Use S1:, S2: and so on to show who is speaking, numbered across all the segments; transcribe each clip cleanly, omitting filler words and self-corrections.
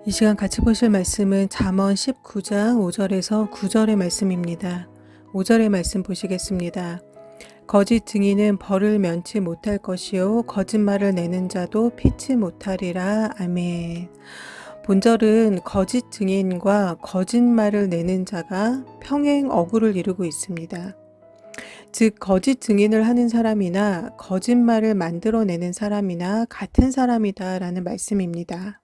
S1: 이 시간 같이 보실 말씀은 잠언 19장 5절에서 9절의 말씀입니다. 5절의 말씀 보시겠습니다. 거짓 증인은 벌을 면치 못할 것이요 거짓말을 내는 자도 피치 못하리라. 아멘. 본절은 거짓 증인과 거짓말을 내는 자가 평행 어구를 이루고 있습니다. 즉 거짓 증인을 하는 사람이나 거짓말을 만들어내는 사람이나 같은 사람이다라는 말씀입니다.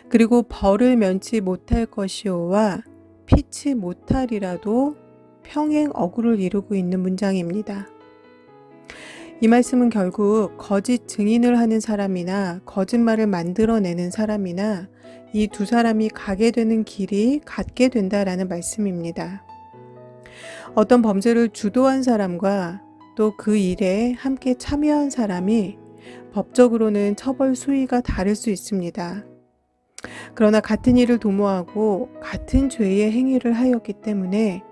S1: 그리고 벌을 면치 못할 것이오와 피치 못하리라도 평행 어구를 이루고 있는 문장입니다. 이 말씀은 결국 거짓 증인을 하는 사람이나 거짓말을 만들어내는 사람이나 이 두 사람이 가게 되는 길이 같게 된다라는 말씀입니다. 어떤 범죄를 주도한 사람과 또 그 일에 함께 참여한 사람이 법적으로는 처벌 수위가 다를 수 있습니다. 그러나 같은 일을 도모하고 같은 죄의 행위를 하였기 때문에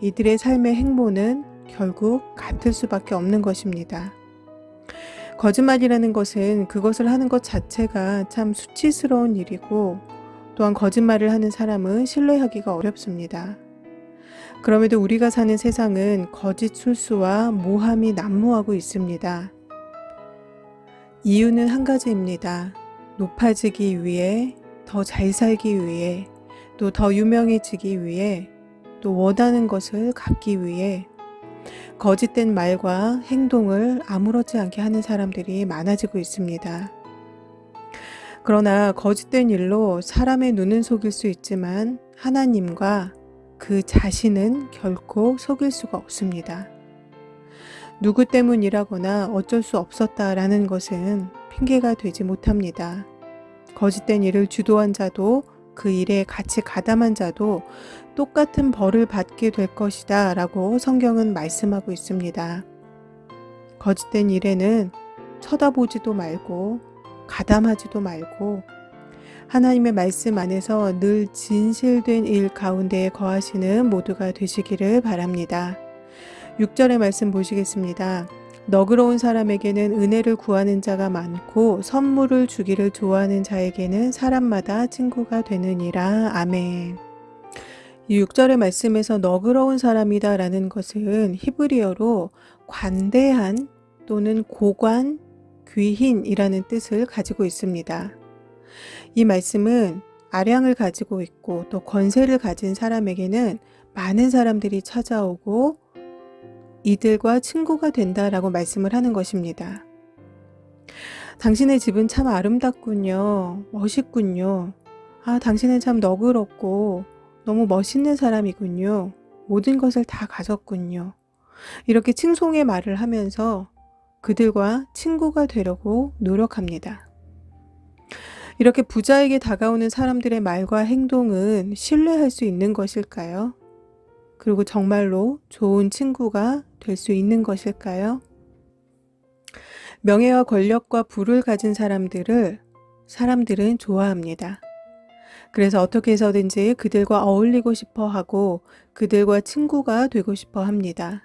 S1: 이들의 삶의 행보는 결국 같을 수밖에 없는 것입니다. 거짓말이라는 것은 그것을 하는 것 자체가 참 수치스러운 일이고 또한 거짓말을 하는 사람은 신뢰하기가 어렵습니다. 그럼에도 우리가 사는 세상은 거짓 술수와 모함이 난무하고 있습니다. 이유는 한 가지입니다. 높아지기 위해, 더 잘 살기 위해, 또 더 유명해지기 위해, 또 원하는 것을 갖기 위해 거짓된 말과 행동을 아무렇지 않게 하는 사람들이 많아지고 있습니다. 그러나 거짓된 일로 사람의 눈은 속일 수 있지만 하나님과 그 자신은 결코 속일 수가 없습니다. 누구 때문이라거나 어쩔 수 없었다라는 것은 핑계가 되지 못합니다. 거짓된 일을 주도한 자도 그 일에 같이 가담한 자도 똑같은 벌을 받게 될 것이다 라고 성경은 말씀하고 있습니다. 거짓된 일에는 쳐다보지도 말고 가담하지도 말고 하나님의 말씀 안에서 늘 진실된 일 가운데에 거하시는 모두가 되시기를 바랍니다. 6절의 말씀 보시겠습니다. 너그러운 사람에게는 은혜를 구하는 자가 많고 선물을 주기를 좋아하는 자에게는 사람마다 친구가 되느니라. 아멘. 이 6절의 말씀에서 너그러운 사람이다 라는 것은 히브리어로 관대한 또는 고관, 귀힌이라는 뜻을 가지고 있습니다. 이 말씀은 아량을 가지고 있고 또 권세를 가진 사람에게는 많은 사람들이 찾아오고 이들과 친구가 된다라고 말씀을 하는 것입니다. 당신의 집은 참 아름답군요. 멋있군요. 당신은 참 너그럽고 너무 멋있는 사람이군요. 모든 것을 다 가졌군요. 이렇게 칭송의 말을 하면서 그들과 친구가 되려고 노력합니다. 이렇게 부자에게 다가오는 사람들의 말과 행동은 신뢰할 수 있는 것일까요? 그리고 정말로 좋은 친구가 될 수 있는 것일까요? 명예와 권력과 부를 가진 사람들은 좋아합니다. 그래서 어떻게 해서든지 그들과 어울리고 싶어 하고 그들과 친구가 되고 싶어 합니다.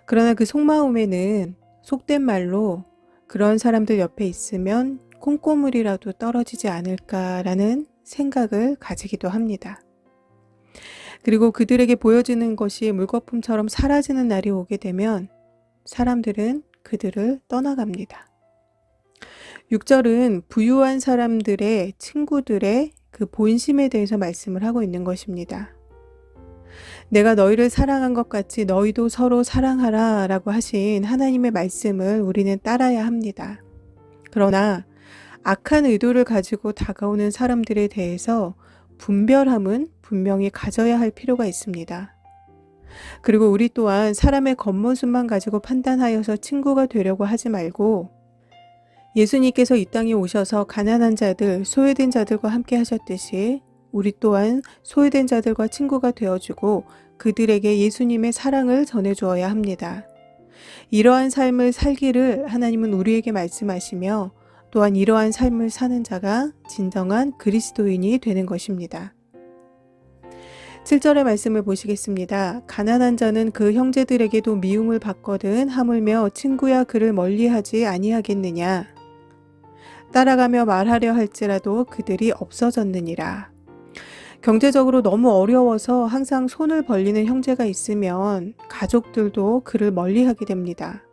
S1: 그러나 그 속마음에는 속된 말로 그런 사람들 옆에 있으면 콩고물이라도 떨어지지 않을까라는 생각을 가지기도 합니다. 그리고 그들에게 보여지는 것이 물거품처럼 사라지는 날이 오게 되면 사람들은 그들을 떠나갑니다. 6절은 부유한 사람들의 친구들의 그 본심에 대해서 말씀을 하고 있는 것입니다. 내가 너희를 사랑한 것 같이 너희도 서로 사랑하라 라고 하신 하나님의 말씀을 우리는 따라야 합니다. 그러나 악한 의도를 가지고 다가오는 사람들에 대해서 분별함은 분명히 가져야 할 필요가 있습니다. 그리고 우리 또한 사람의 겉모습만 가지고 판단하여서 친구가 되려고 하지 말고 예수님께서 이 땅에 오셔서 가난한 자들, 소외된 자들과 함께 하셨듯이 우리 또한 소외된 자들과 친구가 되어주고 그들에게 예수님의 사랑을 전해주어야 합니다. 이러한 삶을 살기를 하나님은 우리에게 말씀하시며 또한 이러한 삶을 사는 자가 진정한 그리스도인이 되는 것입니다. 7절의 말씀을 보시겠습니다. 가난한 자는 그 형제들에게도 미움을 받거든 하물며 친구야 그를 멀리하지 아니하겠느냐. 따라가며 말하려 할지라도 그들이 없어졌느니라. 경제적으로 너무 어려워서 항상 손을 벌리는 형제가 있으면 가족들도 그를 멀리하게 됩니다.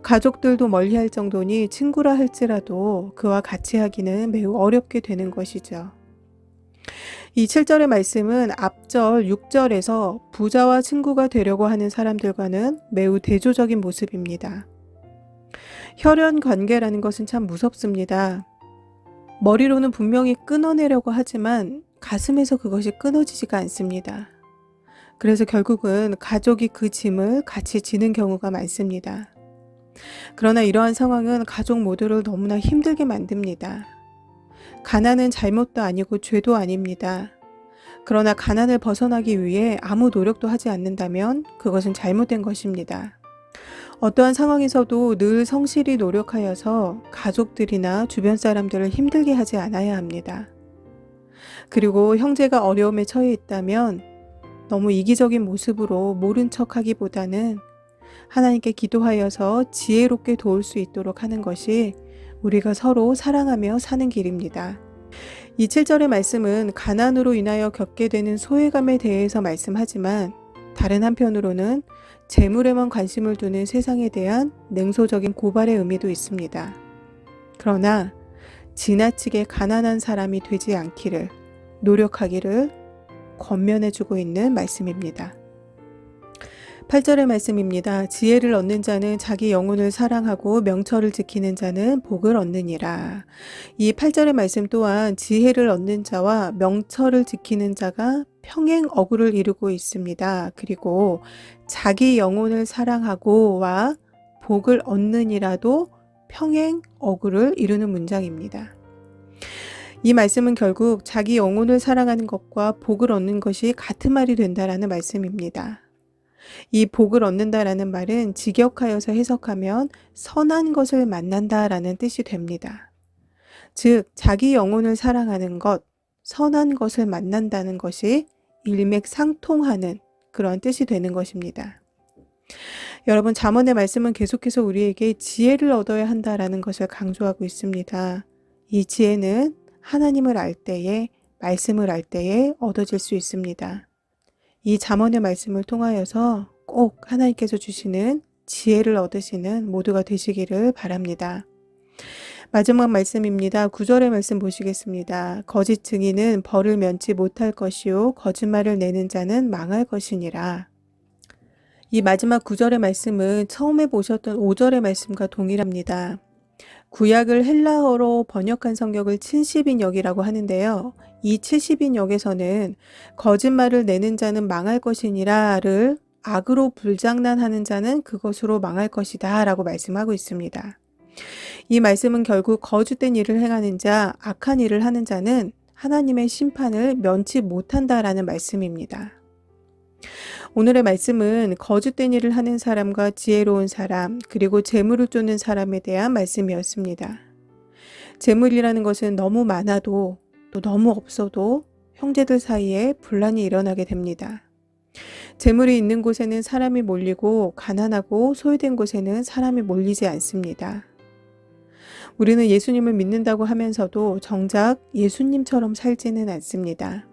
S1: 가족들도 멀리할 정도니 친구라 할지라도 그와 같이 하기는 매우 어렵게 되는 것이죠. 이 7절의 말씀은 앞절 6절에서 부자와 친구가 되려고 하는 사람들과는 매우 대조적인 모습입니다. 혈연 관계라는 것은 참 무섭습니다. 머리로는 분명히 끊어내려고 하지만 가슴에서 그것이 끊어지지가 않습니다. 그래서 결국은 가족이 그 짐을 같이 지는 경우가 많습니다. 그러나 이러한 상황은 가족 모두를 너무나 힘들게 만듭니다. 가난은 잘못도 아니고 죄도 아닙니다. 그러나 가난을 벗어나기 위해 아무 노력도 하지 않는다면 그것은 잘못된 것입니다. 어떠한 상황에서도 늘 성실히 노력하여서 가족들이나 주변 사람들을 힘들게 하지 않아야 합니다. 그리고 형제가 어려움에 처해 있다면 너무 이기적인 모습으로 모른 척하기보다는 하나님께 기도하여서 지혜롭게 도울 수 있도록 하는 것이 우리가 서로 사랑하며 사는 길입니다. 이 7절의 말씀은 가난으로 인하여 겪게 되는 소외감에 대해서 말씀하지만 다른 한편으로는 재물에만 관심을 두는 세상에 대한 냉소적인 고발의 의미도 있습니다. 그러나 지나치게 가난한 사람이 되지 않기를 노력하기를 권면해주고 있는 말씀입니다. 8절의 말씀입니다. 지혜를 얻는 자는 자기 영혼을 사랑하고 명철을 지키는 자는 복을 얻느니라. 이 8절의 말씀 또한 지혜를 얻는 자와 명철을 지키는 자가 평행 어구를 이루고 있습니다. 그리고 자기 영혼을 사랑하고와 복을 얻느니라도 평행 어구를 이루는 문장입니다. 이 말씀은 결국 자기 영혼을 사랑하는 것과 복을 얻는 것이 같은 말이 된다라는 말씀입니다. 이 복을 얻는다라는 말은 직역하여서 해석하면 선한 것을 만난다라는 뜻이 됩니다. 즉, 자기 영혼을 사랑하는 것, 선한 것을 만난다는 것이 일맥상통하는 그런 뜻이 되는 것입니다. 여러분, 잠언의 말씀은 계속해서 우리에게 지혜를 얻어야 한다라는 것을 강조하고 있습니다. 이 지혜는 하나님을 알 때에, 말씀을 알 때에 얻어질 수 있습니다. 이 잠언의 말씀을 통하여서 꼭 하나님께서 주시는 지혜를 얻으시는 모두가 되시기를 바랍니다. 마지막 말씀입니다. 9절의 말씀 보시겠습니다. 거짓 증인은 벌을 면치 못할 것이요 거짓말을 내는 자는 망할 것이니라. 이 마지막 9절의 말씀은 처음에 보셨던 5절의 말씀과 동일합니다. 구약을 헬라어로 번역한 성경을 70인역이라고 하는데요. 이 70인역에서는 거짓말을 내는 자는 망할 것이니라를 악으로 불장난하는 자는 그것으로 망할 것이다 라고 말씀하고 있습니다. 이 말씀은 결국 거짓된 일을 행하는 자, 악한 일을 하는 자는 하나님의 심판을 면치 못한다라는 말씀입니다. 오늘의 말씀은 거짓된 일을 하는 사람과 지혜로운 사람, 그리고 재물을 쫓는 사람에 대한 말씀이었습니다. 재물이라는 것은 너무 많아도 또 너무 없어도 형제들 사이에 분란이 일어나게 됩니다. 재물이 있는 곳에는 사람이 몰리고 가난하고 소외된 곳에는 사람이 몰리지 않습니다. 우리는 예수님을 믿는다고 하면서도 정작 예수님처럼 살지는 않습니다.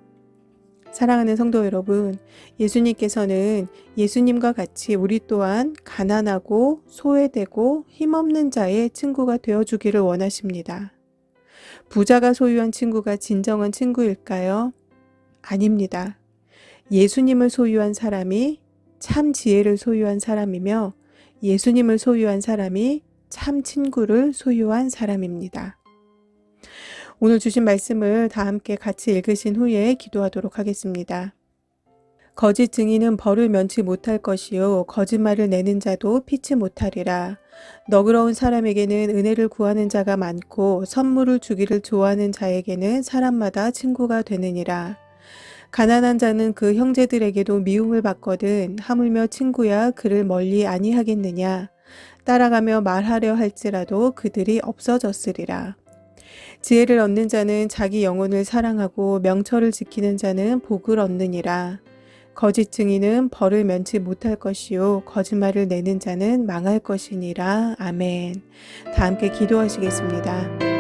S1: 사랑하는 성도 여러분, 예수님께서는 예수님과 같이 우리 또한 가난하고 소외되고 힘없는 자의 친구가 되어주기를 원하십니다. 부자가 소유한 친구가 진정한 친구일까요? 아닙니다. 예수님을 소유한 사람이 참 지혜를 소유한 사람이며 예수님을 소유한 사람이 참 친구를 소유한 사람입니다. 오늘 주신 말씀을 다 함께 같이 읽으신 후에 기도하도록 하겠습니다. 거짓 증인은 벌을 면치 못할 것이요 거짓말을 내는 자도 피치 못하리라. 너그러운 사람에게는 은혜를 구하는 자가 많고 선물을 주기를 좋아하는 자에게는 사람마다 친구가 되느니라. 가난한 자는 그 형제들에게도 미움을 받거든 하물며 친구야 그를 멀리 아니하겠느냐. 따라가며 말하려 할지라도 그들이 없어졌으리라. 지혜를 얻는 자는 자기 영혼을 사랑하고 명철을 지키는 자는 복을 얻느니라. 거짓 증인은 벌을 면치 못할 것이요 거짓말을 내는 자는 망할 것이니라. 아멘. 다 함께 기도하시겠습니다.